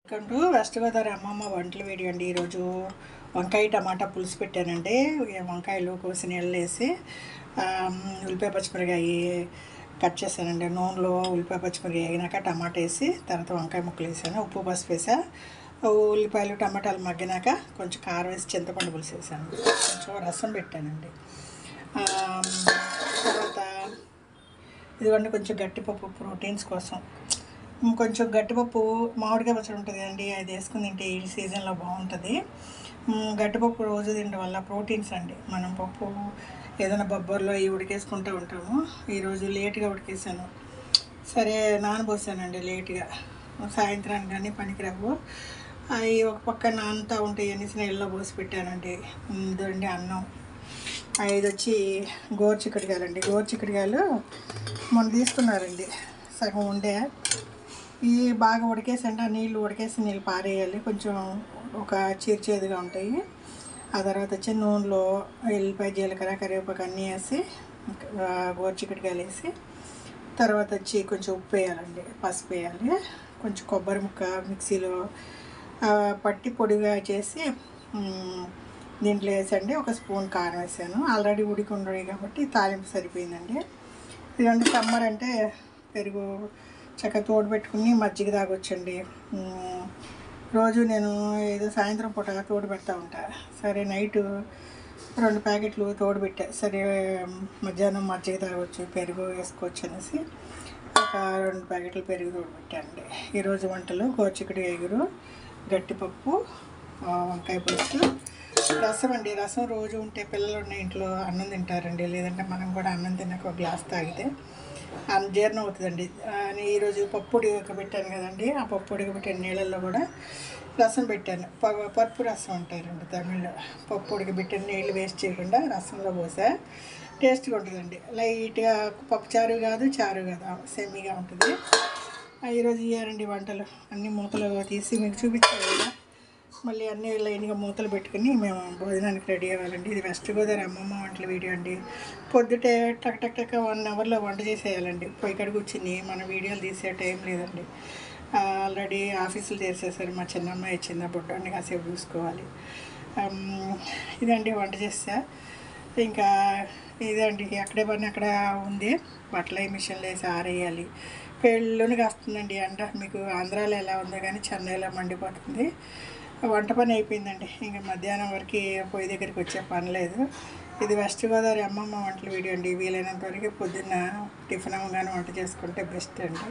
Welcome to west Godavari అమ్మమ్మ వంటల video అండి. ఈరోజు వంకాయ టమాటా పులుసు పెట్టానండి. వంకాయలు కోసి నీళ్ళు వేసి ఉల్లిపాయ పచ్చిమిరకాయ కట్ చేశానండి. నూనెలో ఉల్లిపాయ పచ్చిమిరకాయ వేగినాక టమాటా వేసి తర్వాత వంకాయ ముక్కలు వేసాను, ఉప్పు పసుపు వేసా, ఉల్లిపాయలు టమాటాలు మగ్గినాక కొంచెం కారం వేసి చింతపండు పులుసు వేసాను, కొంచెం రసం పెట్టానండి. తర్వాత ఇదిగోండి కొంచెం గట్టిపప్పు ప్రోటీన్స్ కోసం, కొంచెం గట్టిపప్పు మామిడికాయ పచ్చడి ఉంటుంది కదండి, అది వేసుకుని తింటే ఈ సీజన్లో బాగుంటుంది. గట్టిపప్పు రోజు తినడం వల్ల ప్రోటీన్స్ అండి. మనం పప్పు ఏదైనా బొబ్బర్లో ఇవి ఉడికేసుకుంటూ ఉంటాము. ఈరోజు లేట్గా ఉడికేసాను, సరే నానబోసానండి లేట్గా, సాయంత్రానికి కానీ పనికిరావు. అవి ఒక పక్క నానుతూ ఉంటాయి అనేసి నీళ్ళలో పోసి పెట్టానండి. ఇదండి అన్నం. ఇది వచ్చి గోరుచిక్కుడుకాయలండి. గోరుచిక్కుడుకాయలు మొన్న తీసుకున్నారండి, సగం ఉండే. ఇవి బాగా ఉడికేసండి, ఆ నీళ్ళు ఉడికేసి నీళ్ళు పారేయాలి, కొంచెం ఒక చీర్చేదిగా ఉంటాయి. ఆ తర్వాత వచ్చి నూనెలో ఎల్లిపాయ జీలకర్ర కరివేపాకు అన్నీ వేసి గోరుచిక్కుడుకాయలు వేసి తర్వాత వచ్చి కొంచెం ఉప్పు వేయాలండి, పసుపు వేయాలి, కొంచెం కొబ్బరి ముక్క మిక్సీలో పట్టి పొడిగా చేసి దీంట్లో వేసండి. ఒక స్పూన్ కారం వేసాను, ఆల్రెడీ ఉడికి ఉండవు కాబట్టి తాలింపు సరిపోయిందండి. ఇదంటే సమ్మర్ అంటే పెరుగు చక్కగా తోడు పెట్టుకుని మజ్జిగ తాగొచ్చండి. రోజు నేను ఏదో సాయంత్రం పూట తోడు పెడతా ఉంటా. సరే నైటు 2 ప్యాకెట్లు తోడు పెట్టా, సరే మధ్యాహ్నం మజ్జిగ తాగొచ్చు, పెరుగు వేసుకోవచ్చు అనేసి ఒక 2 ప్యాకెట్లు పెరుగు తోడు పెట్టానండి. ఈరోజు వంటలు గోరుచిక్కుడుకాయ ఎగురు, గట్టిపప్పు, వంకాయ పులుసు, రసం అండి. రసం రోజు ఉంటే పిల్లలు ఉన్న ఇంట్లో అన్నం తింటారండి, లేదంటే మనం కూడా అన్నం తిన్నాక ఒక గ్లాస్ తాగితే జీర్ణం అవుతుందండి. ఈరోజు పప్పు ఉడకబెట్టాను కదండి, ఆ పప్పు ఉడకబెట్టిన నీళ్ళల్లో కూడా రసం పెట్టాను. పప్పు రసం అంటారండి తమిళ్లో. పప్పు ఉడకబెట్టిన నీళ్ళు వేస్ట్ చేయకుండా రసంలో పోసా, టేస్ట్గా ఉంటుందండి. లైట్గా పప్పు చారు కాదు, చారు కాదు, సెమీగా ఉంటుంది. ఈరోజు ఇయ్యారండి వంటలు. అన్ని మూతలు తీసి మీకు చూపించాను కదా, మళ్ళీ అన్నీ లైన్గా మూతలు పెట్టుకుని మేము భోజనానికి రెడీ అవ్వాలండి. ఇది వెస్ట్ గోదావరి అమ్మమ్మ వంటల వీడియో అండి. పొద్దుటే టక్ టక్ టక్ 1 అవర్లో వంట చేసేయాలండి. పొయ్యి కడ కూర్చుని మన వీడియోలు తీసే టైం లేదండి. ఆల్రెడీ ఆఫీసులు చేసేసారు. మా చిన్నమ్మాయి చిన్న బుడ్డాన్ని కాసేపు చూసుకోవాలి. ఇదండి వంట చేస్తా. ఇంకా ఇదండి అక్కడే పని అక్కడ ఉంది, బట్టలు మిషన్లు వేసి ఆరేయాలి. పెళ్ళుని కాస్తుందండి ఎండ. మీకు ఆంధ్రాలో ఎలా ఉందో కానీ చెన్నైలో మండిపోతుంది. వంట పని అయిపోయిందండి, ఇంకా మధ్యాహ్నం వరకు పొయ్యి దగ్గరికి వచ్చే పని లేదు. ఇది వెస్ట్ గోదావరి అమ్మమ్మ వంటల వీడియో అండి. వీలైనంత వరకు పొద్దున్న టిఫిన్ అవ్వగానే వంట చేసుకుంటే బెస్ట్ అండి.